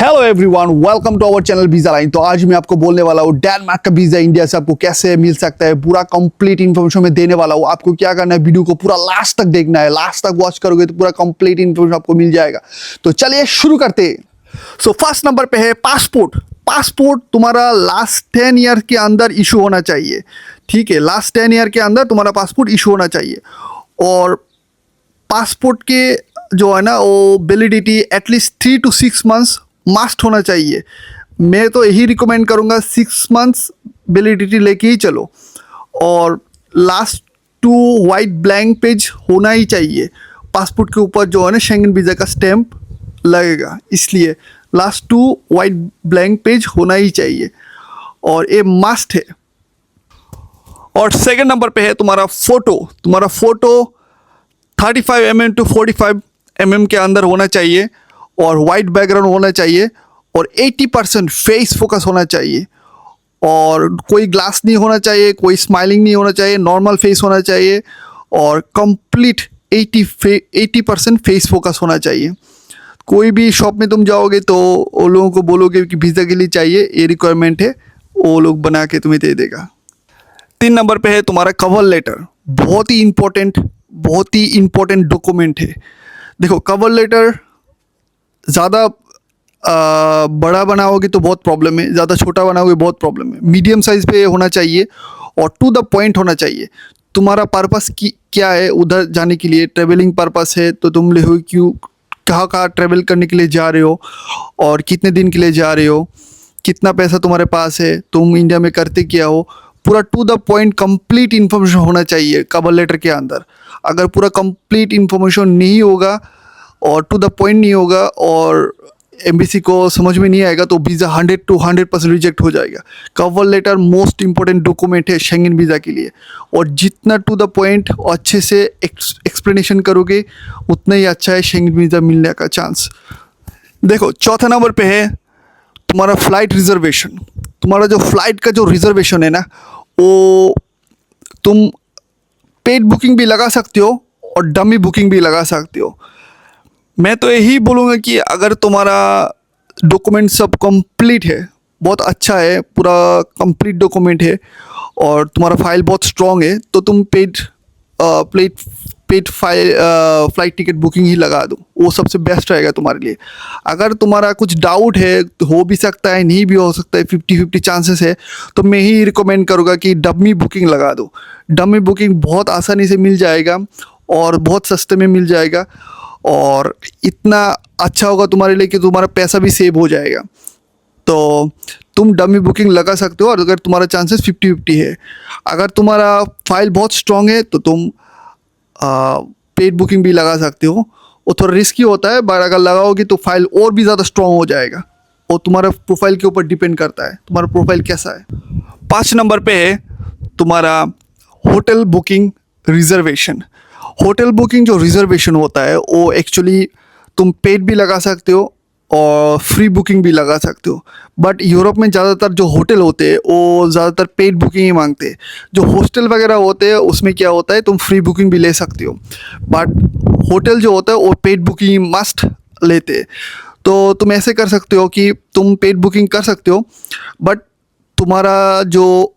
Hello everyone, welcome to our channel visa line. तो आज मैं आपको बोलने वाला हूँ डेनमार्क का वीजा इंडिया से आपको कैसे मिल सकता है। पूरा कंप्लीट इन्फॉर्मेशन मैं देने वाला हूँ। आपको क्या करना है, वीडियो को पूरा लास्ट तक देखना है। लास्ट तक वॉच करोगे तो पूरा कंप्लीट इन्फॉर्मेशन आपको मिल जाएगा। तो चलिए शुरू करते हैं। सो फर्स्ट नंबर पे है पासपोर्ट। पासपोर्ट तुम्हारा लास्ट 10 ईयर के अंदर इशू होना चाहिए। ठीक है, लास्ट 10 ईयर के अंदर तुम्हारा पासपोर्ट इशू होना चाहिए। और पासपोर्ट के जो है ना वो validity at least 3 to 6 months must होना चाहिए। मैं तो यही रिकमेंड करूँगा 6 मंथ्स वैलिडिटी लेके ही चलो। और लास्ट 2 वाइट ब्लैंक पेज होना ही चाहिए। पासपोर्ट के ऊपर जो है ना शेंगन वीज़ा का स्टैंप लगेगा, इसलिए लास्ट 2 वाइट ब्लैंक पेज होना ही चाहिए और ये मस्ट है। और सेकंड नंबर पे है तुम्हारा फ़ोटो। तुम्हारा फ़ोटो 35 mm to 45 mm के अंदर होना चाहिए और वाइट बैकग्राउंड होना चाहिए और 80% फेस फोकस होना चाहिए और कोई ग्लास नहीं होना चाहिए, कोई स्माइलिंग नहीं होना चाहिए, नॉर्मल फेस होना चाहिए और कंप्लीट 80% फेस फोकस होना चाहिए। कोई भी शॉप में तुम जाओगे तो वो लोगों को बोलोगे कि वीज़ा के लिए चाहिए, ये रिक्वायरमेंट है, वो लोग बना के तुम्हें दे देगा। 3 नंबर पे है तुम्हारा कवर लेटर। बहुत ही इम्पोर्टेंट डॉक्यूमेंट है। देखो, कवर लेटर ज़्यादा बड़ा बनाओगे तो बहुत प्रॉब्लम है, ज़्यादा छोटा बनाओगे बहुत प्रॉब्लम है। मीडियम साइज़ पे होना चाहिए और टू द पॉइंट होना चाहिए। तुम्हारा पर्पस क्या है उधर जाने के लिए? ट्रेवलिंग पर्पस है तो तुम ले हो क्यों, कहाँ ट्रैवल करने के लिए जा रहे हो और कितने दिन के लिए जा रहे हो, कितना पैसा तुम्हारे पास है, तुम इंडिया में करते क्या हो, पूरा to the point complete information होना चाहिए कवर लेटर के अंदर। अगर पूरा कंप्लीट इन्फॉर्मेशन नहीं होगा और टू द पॉइंट नहीं होगा और एम्बेसी को समझ में नहीं आएगा तो वीज़ा 100 to 100% रिजेक्ट हो जाएगा। Cover letter most important document है शेंगन वीज़ा के लिए और जितना टू द पॉइंट और अच्छे से एक्सप्लेनेशन करोगे उतना ही अच्छा है शेंगन वीज़ा मिलने का चांस। देखो, चौथा नंबर पे है तुम्हारा फ़्लाइट रिजर्वेशन। तुम्हारा जो फ़्लाइट का जो रिजर्वेशन है ना, वो तुम पेड बुकिंग भी लगा सकते हो और डमी बुकिंग भी लगा सकते हो। मैं तो यही बोलूँगा कि अगर तुम्हारा डॉक्यूमेंट सब कंप्लीट है, बहुत अच्छा है, पूरा कंप्लीट डॉक्यूमेंट है और तुम्हारा फाइल बहुत स्ट्रॉन्ग है तो तुम पेड फ्लाइट टिकट बुकिंग ही लगा दो, वो सबसे बेस्ट रहेगा तुम्हारे लिए। अगर तुम्हारा कुछ डाउट है, हो भी सकता है नहीं भी हो सकता है, 50-50 चांसेस है, तो मैं ही रिकमेंड करूँगा कि डमी बुकिंग लगा दो। डमी बुकिंग बहुत आसानी से मिल जाएगा और बहुत सस्ते में मिल जाएगा और इतना अच्छा होगा तुम्हारे लिए कि तुम्हारा पैसा भी सेव हो जाएगा। तो तुम डमी बुकिंग लगा सकते हो और अगर तुम्हारा चांसेस 50-50 है। अगर तुम्हारा फाइल बहुत स्ट्रॉन्ग है तो तुम पेड बुकिंग भी लगा सकते हो। वो थोड़ा रिस्की होता है, बट अगर लगाओगे तो फाइल और भी ज़्यादा स्ट्रॉन्ग हो जाएगा और तुम्हारा प्रोफाइल के ऊपर डिपेंड करता है तुम्हारा प्रोफाइल कैसा है। 5 नंबर पे है तुम्हारा hotel booking reservation. Hotel booking जो रिजर्वेशन होता है वो एक्चुअली तुम पेड भी लगा सकते हो और फ्री बुकिंग भी लगा सकते हो। बट यूरोप में ज़्यादातर जो होटल होते हैं वो ज़्यादातर पेड बुकिंग ही मांगते हैं। जो हॉस्टल वगैरह होते हैं उसमें क्या होता है, तुम फ्री बुकिंग भी ले सकते हो, बट होटल जो होता है वो पेड बुकिंग मस्ट लेते हैं। तो तुम ऐसे कर सकते हो कि तुम पेड बुकिंग कर सकते हो, बट तुम्हारा जो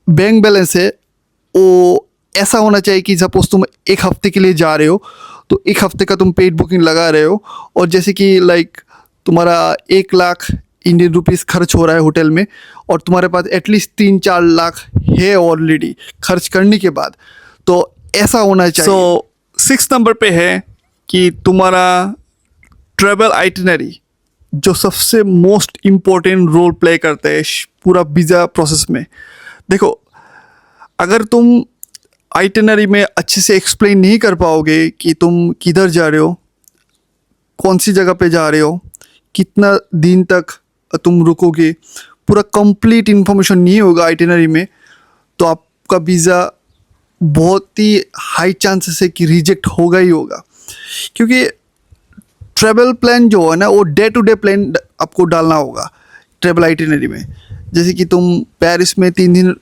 बैंक बैलेंस है वो ऐसा होना चाहिए कि सपोज तुम 1 हफ्ते के लिए जा रहे हो तो 1 हफ्ते का तुम पेड बुकिंग लगा रहे हो और जैसे कि लाइक तुम्हारा 1 लाख इंडियन रुपीस खर्च हो रहा है होटल में और तुम्हारे पास एटलीस्ट 3-4 लाख है ऑलरेडी खर्च करने के बाद, तो ऐसा होना चाहिए। सो 6 नंबर पे है कि तुम्हारा ट्रैवल आइटिनरी जो सबसे मोस्ट इम्पोर्टेंट रोल प्ले करता है पूरा वीज़ा प्रोसेस में। देखो, अगर तुम आइटिनरी में अच्छे से एक्सप्लेन नहीं कर पाओगे कि तुम किधर जा रहे हो, कौन सी जगह पे जा रहे हो, कितना दिन तक तुम रुकोगे, पूरा कंप्लीट इन्फॉर्मेशन नहीं होगा आइटिनरी में, तो आपका वीज़ा बहुत ही हाई चांसेस है कि रिजेक्ट होगा ही होगा। क्योंकि ट्रैवल प्लान जो है ना वो डे टू डे प्लान आपको डालना होगा ट्रैवल आइटिनरी में। जैसे कि तुम पेरिस में 3 दिन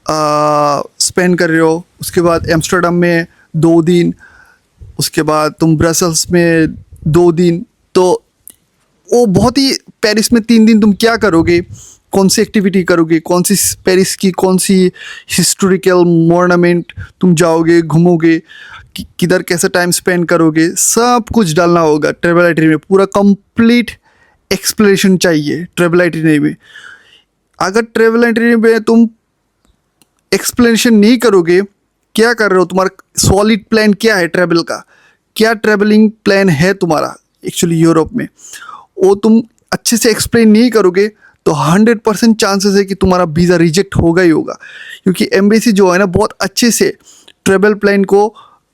स्पेंड कर रहे हो, उसके बाद एम्स्टर्डम में 2 दिन, उसके बाद तुम ब्रसल्स में 2 दिन, तो वो बहुत ही, पेरिस में 3 दिन तुम क्या करोगे, कौन सी एक्टिविटी करोगे, कौन सी पेरिस की कौन सी हिस्टोरिकल मोनूमेंट तुम जाओगे, घूमोगे, किधर कैसे टाइम स्पेंड करोगे, सब कुछ डालना होगा ट्रैवल आइटनरी में। पूरा कंप्लीट एक्सप्लेनेशन चाहिए ट्रैवल आइटनरी में। अगर ट्रैवल आइटनरी में तुम एक्सप्लेनेशन नहीं करोगे, क्या कर रहे हो, तुम्हारा सॉलिड प्लान क्या है ट्रैवल का, क्या ट्रैवलिंग प्लान है तुम्हारा एक्चुअली यूरोप में, वो तुम अच्छे से एक्सप्लेन नहीं करोगे तो 100% चांसेस है कि तुम्हारा वीज़ा रिजेक्ट होगा ही होगा। क्योंकि एम्बेसी जो है ना बहुत अच्छे से ट्रैवल प्लान को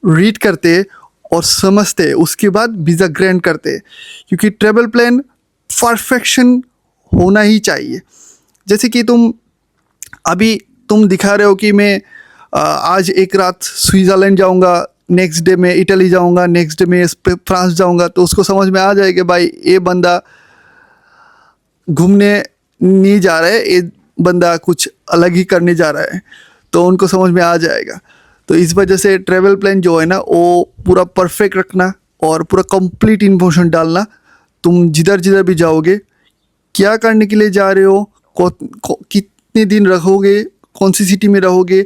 रीड करते हैं और समझते हैं, उसके बाद वीज़ा ग्रांट करते हैं। क्योंकि ट्रैवल प्लान परफेक्शन होना ही चाहिए। जैसे कि अभी तुम दिखा रहे हो कि मैं आज एक रात स्विट्ज़रलैंड जाऊंगा, नेक्स्ट डे में इटली जाऊंगा, नेक्स्ट डे में फ्रांस जाऊंगा, तो उसको समझ में आ जाएगा भाई ये बंदा घूमने नहीं जा रहा है, ये बंदा कुछ अलग ही करने जा रहा है, तो उनको समझ में आ जाएगा। तो इस वजह से ट्रैवल प्लान जो है ना वो पूरा परफेक्ट रखना और पूरा कंप्लीट इन्फॉर्मेशन डालना। तुम जिधर जिधर भी जाओगे, क्या करने के लिए जा रहे हो, कितने दिन रहोगे, कौन सी सिटी में रहोगे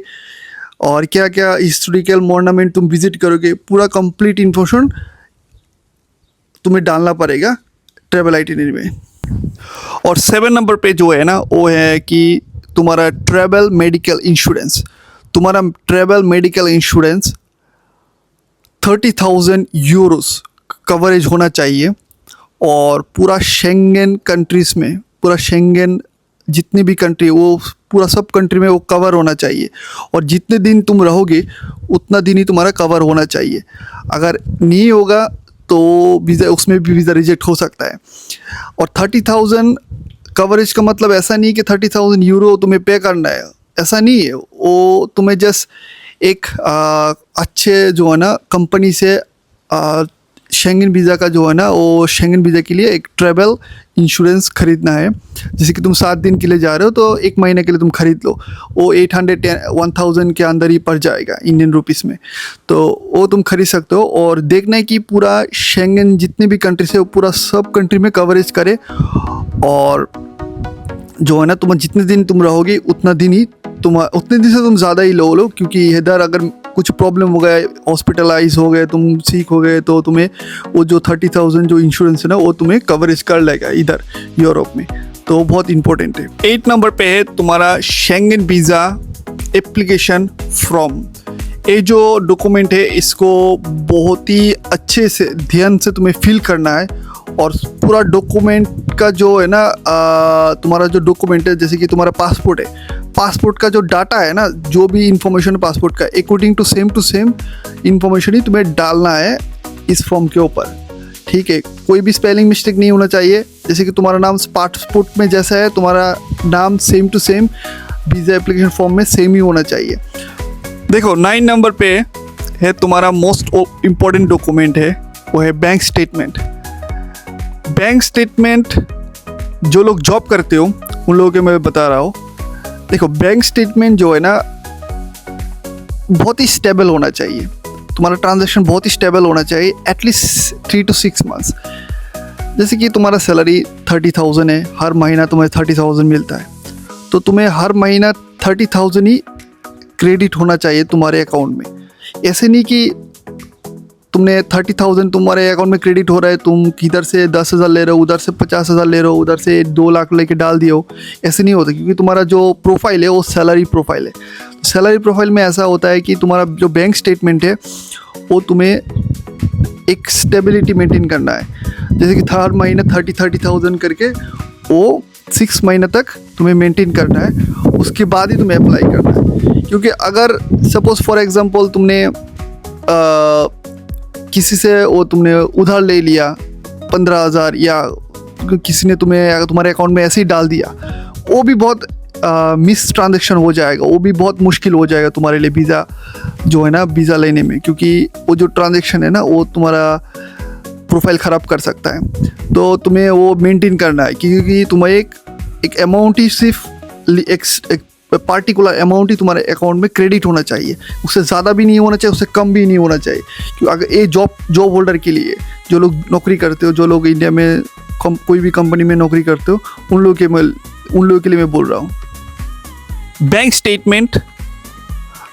और क्या क्या हिस्टोरिकल मोनूमेंट तुम विजिट करोगे, पूरा कंप्लीट इन्फॉर्मेशन तुम्हें डालना पड़ेगा ट्रैवल आइटिनरी में। और 7 नंबर पे जो है ना वो है कि तुम्हारा ट्रैवल मेडिकल इंश्योरेंस। तुम्हारा travel medical insurance 30,000 Euros coverage होना चाहिए और पूरा शेंगेन कंट्रीज़ में, पूरा शेंगेन जितनी भी कंट्री, वो पूरा सब कंट्री में वो कवर होना चाहिए। और जितने दिन तुम रहोगे उतना दिन ही तुम्हारा कवर होना चाहिए। अगर नहीं होगा तो वीज़ा, उसमें भी वीज़ा रिजेक्ट हो सकता है। और 30,000 कवरेज का मतलब ऐसा नहीं कि 30,000 यूरो तुम्हें पे करना है, ऐसा नहीं है। वो तुम्हें जस्ट एक अच्छे जो है ना कंपनी से शेंगेन वीज़ा का जो है ना, वो शेंगेन वीज़ा के लिए एक ट्रैवल इंश्योरेंस ख़रीदना है। जैसे कि तुम 7 दिन के लिए जा रहे हो तो 1 महीने के लिए तुम ख़रीद लो, वो 810 के अंदर ही पड़ जाएगा इंडियन रुपीस में, तो वो तुम खरीद सकते हो। और देखना है कि पूरा शेंगेन जितने भी कंट्री से वो पूरा सब कंट्री में कवरेज करे। और जो है ना तुम जितने दिन तुम रहोगे उतना दिन ही उतने दिन से तुम ज़्यादा ही लो, क्योंकि इधर अगर कुछ प्रॉब्लम हो गया, हॉस्पिटलाइज हो गए, तुम सीख हो गए, तो तुम्हें वो जो 30,000 जो इंश्योरेंस है ना वो तुम्हें कवरेज कर लेगा इधर यूरोप में, तो बहुत इंपॉर्टेंट है। 8 नंबर पे है तुम्हारा शेंगेन वीज़ा एप्लीकेशन फॉर्म। ये जो डॉक्यूमेंट है इसको बहुत ही अच्छे से ध्यान से तुम्हें फिल करना है। और पूरा डॉक्यूमेंट का जो है ना तुम्हारा जो डॉक्यूमेंट है, जैसे कि तुम्हारा पासपोर्ट है, पासपोर्ट का जो डाटा है ना, जो भी इंफॉर्मेशन है पासपोर्ट का, अकॉर्डिंग टू सेम इंफॉर्मेशन ही तुम्हें डालना है इस फॉर्म के ऊपर, ठीक है। कोई भी स्पेलिंग मिस्टेक नहीं होना चाहिए। जैसे कि तुम्हारा नाम पासपोर्ट में जैसा है, तुम्हारा नाम same to same visa application form में सेम ही होना चाहिए। देखो 9 नंबर पे है तुम्हारा मोस्ट इम्पॉर्टेंट डॉक्यूमेंट है, वो है बैंक स्टेटमेंट। बैंक स्टेटमेंट जो लोग जॉब करते हो उन लोगों के मैं बता रहा हूँ। देखो बैंक स्टेटमेंट जो है ना बहुत ही स्टेबल होना चाहिए, तुम्हारा ट्रांजैक्शन बहुत ही स्टेबल होना चाहिए, एटलीस्ट 3 to 6 मंथ्स। जैसे कि तुम्हारा सैलरी 30,000 है, हर महीना तुम्हें 30,000 मिलता है, तो तुम्हें हर महीना 30,000 ही क्रेडिट होना चाहिए तुम्हारे अकाउंट में। ऐसे नहीं कि तुमने 30,000 तुम्हारे अकाउंट में क्रेडिट हो रहा है, तुम किधर से 10,000 ले रहे हो, उधर से 50,000 ले रहे हो, उधर से 2 लाख लेके डाल दिए हो, ऐसे नहीं होता। क्योंकि तुम्हारा जो प्रोफाइल है वो सैलरी प्रोफाइल है। सैलरी प्रोफाइल में ऐसा होता है कि तुम्हारा जो बैंक स्टेटमेंट है वो तुम्हें एक स्टेबिलिटी मेंटेन करना है। जैसे कि हर महीने 30,000 करके वो 6 महीने तक तुम्हें मेंटेन करना है, उसके बाद ही तुम्हें अप्लाई करना है। क्योंकि अगर सपोज फॉर एग्जांपल तुमने किसी से वो तुमने उधार ले लिया 15,000, या किसी ने तुम्हारे अकाउंट में ऐसे ही डाल दिया, वो भी बहुत मिस ट्रांजेक्शन हो जाएगा, वो भी बहुत मुश्किल हो जाएगा तुम्हारे लिए वीज़ा जो है ना वीज़ा लेने में। क्योंकि वो जो ट्रांजेक्शन है ना वो तुम्हारा प्रोफाइल ख़राब कर सकता है। तो तुम्हें वो मेंटेन करना है, क्योंकि तुम्हें एक अमाउंट ही सिर्फ एक पार्टिकुलर अमाउंट ही तुम्हारे अकाउंट में क्रेडिट होना चाहिए, उससे ज़्यादा भी नहीं होना चाहिए, उससे कम भी नहीं होना चाहिए। क्योंकि अगर ये जॉब होल्डर के लिए, जो लोग नौकरी करते हो, जो लोग इंडिया में कोई भी कंपनी में नौकरी करते हो, उन लोगों के लिए मैं बोल रहा हूँ। बैंक स्टेटमेंट,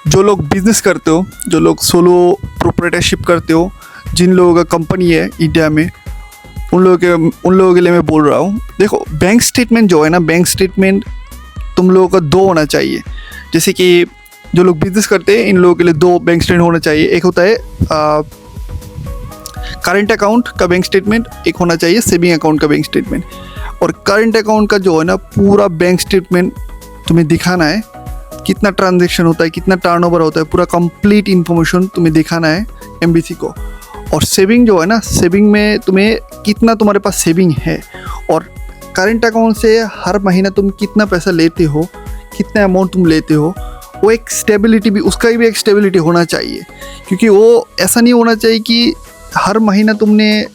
जो लोग बिजनेस करते हो, जो लोग सोलो प्रोप्राइटरशिप करते हो, जिन लोगों का कंपनी है इंडिया में, उन लोगों के लिए मैं बोल रहा हूँ। देखो, बैंक स्टेटमेंट जो है ना, बैंक स्टेटमेंट तुम लोगों का दो होना चाहिए। जैसे कि जो लोग बिजनेस करते हैं, इन लोगों के लिए दो बैंक स्टेटमेंट होना चाहिए। एक होता है करंट अकाउंट का बैंक स्टेटमेंट, एक होना चाहिए सेविंग अकाउंट का बैंक स्टेटमेंट। और करंट अकाउंट का जो है ना, पूरा बैंक स्टेटमेंट तुम्हें दिखाना है, कितना ट्रांजैक्शन होता है, कितना टर्नओवर होता है, पूरा कंप्लीट इन्फॉर्मेशन तुम्हें दिखाना है एमबीसी को। और सेविंग जो है ना, सेविंग में तुम्हें कितना तुम्हारे पास सेविंग है, और करंट अकाउंट से हर महीना तुम कितना पैसा लेते हो, कितना अमाउंट तुम लेते हो, वो एक स्टेबिलिटी भी, उसका भी एक स्टेबिलिटी होना चाहिए। क्योंकि वो ऐसा नहीं होना चाहिए कि हर महीना तुमने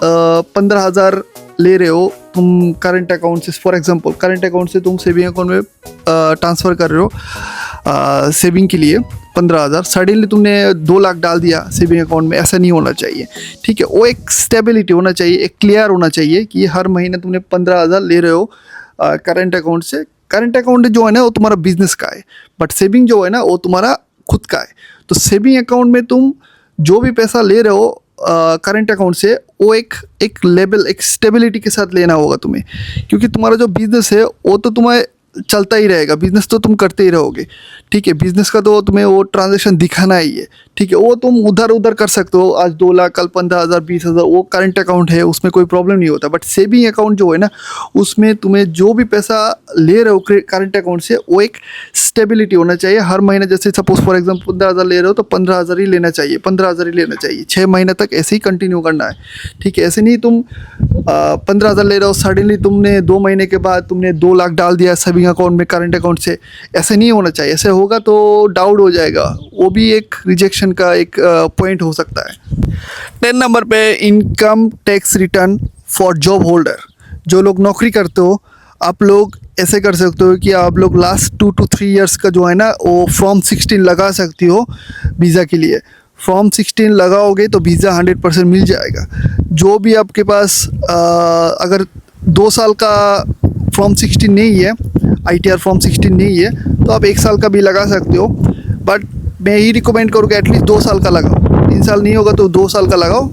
15,000 ले रहे हो तुम करंट अकाउंट से। फॉर एग्जांपल, करंट अकाउंट से तुम सेविंग अकाउंट में ट्रांसफ़र कर रहे हो सेविंग के लिए 15,000, सडनली तुमने 2 लाख डाल दिया सेविंग अकाउंट में, ऐसा नहीं होना चाहिए। ठीक है, वो एक स्टेबिलिटी होना चाहिए, एक क्लियर होना चाहिए कि हर महीने तुमने 15,000 ले रहे हो करंट अकाउंट से। करंट अकाउंट जो है ना, वो तुम्हारा बिजनेस का है, बट सेविंग जो है ना, वो तुम्हारा खुद का है। तो सेविंग अकाउंट में तुम जो भी पैसा ले रहे हो करंट अकाउंट से, वो एक लेवल, एक स्टेबिलिटी के साथ लेना होगा तुम्हें। क्योंकि तुम्हारा जो बिजनेस है वो तो तुम्हें चलता ही रहेगा, बिजनेस तो तुम करते ही रहोगे। ठीक है, बिजनेस का तो तुम्हें वो ट्रांजैक्शन दिखाना ही है। ठीक है, वो तुम उधर उधर कर सकते हो, आज 2 लाख, कल 15,000, 20,000, वो करंट अकाउंट है, उसमें कोई प्रॉब्लम नहीं होता। बट सेविंग अकाउंट जो है ना, उसमें तुम्हें जो भी पैसा ले रहे हो करंट अकाउंट से, वो एक स्टेबिलिटी होना चाहिए। हर महीने, जैसे सपोज फॉर एग्जाम्पल 15,000 ले रहे हो तो 15,000 ही लेना चाहिए, 15,000 ही लेना चाहिए। 6 महीने तक ऐसे ही कंटिन्यू करना है। ठीक है, ऐसे नहीं तुम 15,000 ले रहे हो, सडनली तुमने 2 महीने के बाद तुमने 2 लाख डाल दिया सेविंग अकाउंट में, करंट अकाउंट से। ऐसे नहीं होना चाहिए। ऐसे होगा तो डाउट हो जाएगा, वो भी एक रिजेक्शन का एक पॉइंट हो सकता है। 10 नंबर पे income tax return for job holder. जो लोग नौकरी करते हो, आप लोग ऐसे कर सकते हो कि आप लोग लास्ट 2 to 3 ईयर्स का जो है ना, वो फॉर्म 16 लगा सकती हो वीज़ा के लिए। फॉर्म 16 लगाओगे तो वीज़ा 100% मिल जाएगा। जो भी आपके पास अगर 2 साल का फॉर्म 16 नहीं है, ITR फॉर्म 16 नहीं है, तो आप 1 साल का भी लगा सकते हो। बट मैं ही रिकमेंड करूँगा एटलीस्ट 2 साल का लगाओ। 3 साल नहीं होगा तो 2 साल का लगाओ।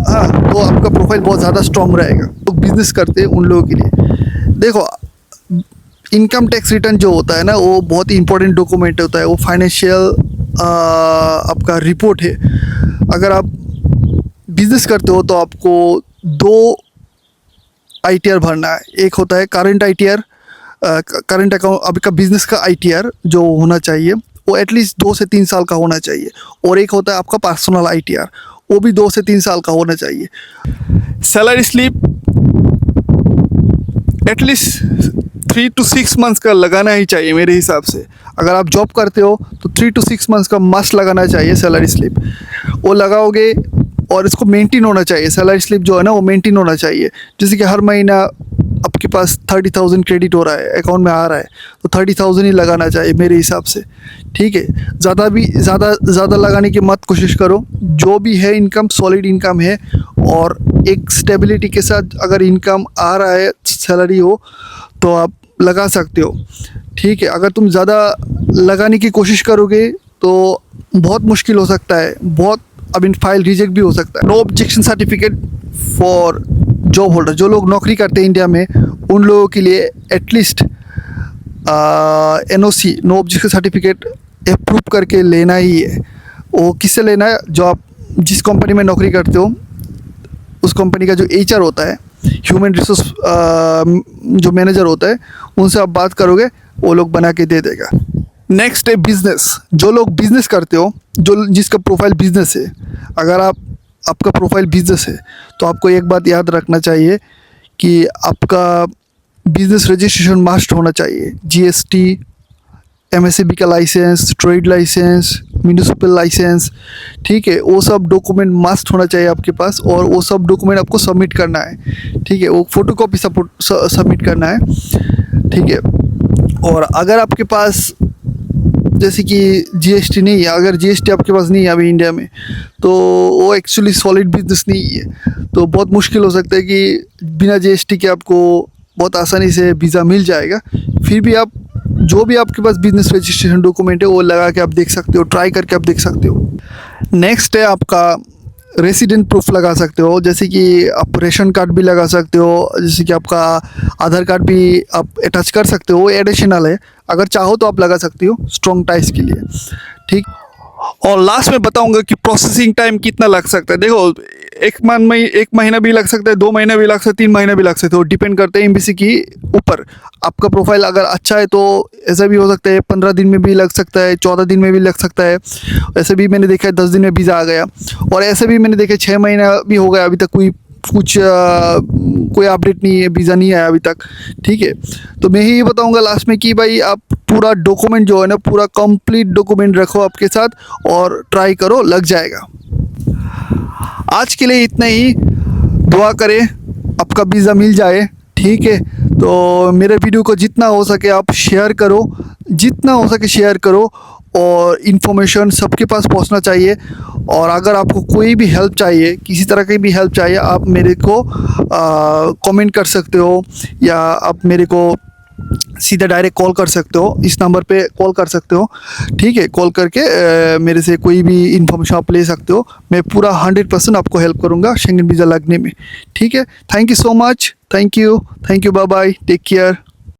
हाँ, तो आपका प्रोफाइल बहुत ज़्यादा स्ट्रॉन्ग रहेगा। तो बिजनेस करते हैं उन लोगों के लिए, देखो, इनकम टैक्स रिटर्न जो होता है ना, वो बहुत ही इंपॉर्टेंट डॉक्यूमेंट होता है। वो फाइनेंशियल आपका रिपोर्ट है। अगर आप बिजनेस करते हो तो आपको 2 ITR भरना है। एक होता है करंट ITR, करंट अकाउंट, आपका बिजनेस का ITR जो होना चाहिए, वो एटलीस्ट 2 से 3 साल का होना चाहिए। और एक होता है आपका पर्सनल ITR, वो भी 2 से 3 साल का होना चाहिए। Salary slip at least 3 to 6 months का लगाना ही चाहिए मेरे हिसाब से। अगर आप जॉब करते हो तो 3 to 6 मंथ्स का मस्ट लगाना चाहिए सैलरी स्लिप। वो लगाओगे और इसको मेंटेन होना चाहिए। सैलरी स्लिप जो है ना, वो मेंटेन होना चाहिए। जैसे कि हर महीना आपके पास 30,000 क्रेडिट हो रहा है, अकाउंट में आ रहा है, तो 30,000 ही लगाना चाहिए मेरे हिसाब से। ठीक है, ज़्यादा लगाने की मत कोशिश करो। जो भी है इनकम, सॉलिड इनकम है और एक स्टेबिलिटी के साथ अगर इनकम आ रहा है, सैलरी हो, तो आप लगा सकते हो। ठीक है, अगर तुम ज़्यादा लगाने की कोशिश करोगे तो बहुत मुश्किल हो सकता है, बहुत फाइल रिजेक्ट भी हो सकता है। No objection certificate for job holder. जो लोग नौकरी करते हैं इंडिया में, उन लोगों के लिए at least NOC, no objection certificate approve करके लेना ही है। वो किससे लेना है? जो आप जिस कंपनी में नौकरी करते हो, उस कंपनी का जो HR होता है, ह्यूमन रिसोर्स जो मैनेजर होता है, उनसे आप बात करोगे, वो लोग बना के दे देगा। नेक्स्ट है बिजनेस। जो लोग बिजनेस करते हो, जिसका प्रोफाइल बिजनेस है, अगर आपका प्रोफाइल बिजनेस है तो आपको एक बात याद रखना चाहिए कि आपका बिजनेस रजिस्ट्रेशन मस्ट होना चाहिए। GST, MSAB का license, trade license, municipal license. ठीक है, वो सब डॉक्यूमेंट मस्ट होना चाहिए आपके पास, और वो सब डॉक्यूमेंट आपको सबमिट करना है। ठीक है, वो फोटोकॉपी सबमिट करना है। ठीक है, और अगर आपके पास जैसे कि जीएसटी नहीं है, अगर जीएसटी आपके पास नहीं है अभी इंडिया में, तो वो एक्चुअली सॉलिड बिजनेस नहीं है। तो बहुत मुश्किल हो सकता है कि बिना जीएसटी के आपको बहुत आसानी से वीज़ा मिल जाएगा। फिर भी आप जो भी आपके पास बिजनेस रजिस्ट्रेशन डॉक्यूमेंट है वो लगा के आप देख सकते हो, ट्राई करके आप देख सकते हो। नेक्स्ट है आपका रेसिडेंट प्रूफ लगा सकते हो, जैसे कि आप रेशन कार्ड भी लगा सकते हो, जैसे कि आपका आधार कार्ड भी आप अटैच कर सकते हो, एडिशनल है, अगर चाहो तो आप लगा सकते हो स्ट्रॉन्ग टाइज के लिए, ठीक। और लास्ट में बताऊंगा कि प्रोसेसिंग टाइम कितना लग सकता है। देखो, एक महीना भी लग सकता है, 2 महीना भी लग सकता है, 3 महीना भी लग सकता है, वो डिपेंड करते हैं एम्बेसी की ऊपर। आपका प्रोफाइल अगर अच्छा है तो ऐसा भी हो सकता है 15 दिन में भी लग सकता है, 14 दिन में भी लग सकता है। ऐसे भी मैंने देखा है 10 दिन में वीज़ा आ गया, और ऐसे भी मैंने देखा 6 महीना भी हो गया, अभी तक कोई अपडेट नहीं है, वीज़ा नहीं आया अभी तक, ठीक है। तो मैं ही बताऊंगा लास्ट में कि भाई आप पूरा डॉक्यूमेंट जो है ना, पूरा कंप्लीट डॉक्यूमेंट रखो आपके साथ और ट्राई करो, लग जाएगा। आज के लिए इतना ही, दुआ करें आपका वीज़ा मिल जाए, ठीक है। तो मेरे वीडियो को जितना हो सके आप शेयर करो, जितना हो सके शेयर करो, और इन्फॉर्मेशन सबके पास पहुंचना चाहिए। और अगर आपको कोई भी हेल्प चाहिए, किसी तरह की भी हेल्प चाहिए, आप मेरे को कमेंट कर सकते हो, या आप मेरे को सीधा डायरेक्ट कॉल कर सकते हो, इस नंबर पे कॉल कर सकते हो, ठीक है। कॉल करके मेरे से कोई भी इन्फॉर्मेशन आप ले सकते हो। मैं पूरा 100% आपको हेल्प करूँगा शेंगेन वीज़ा लगने में, ठीक है। Thank you so much, thank you, bye bye, take care.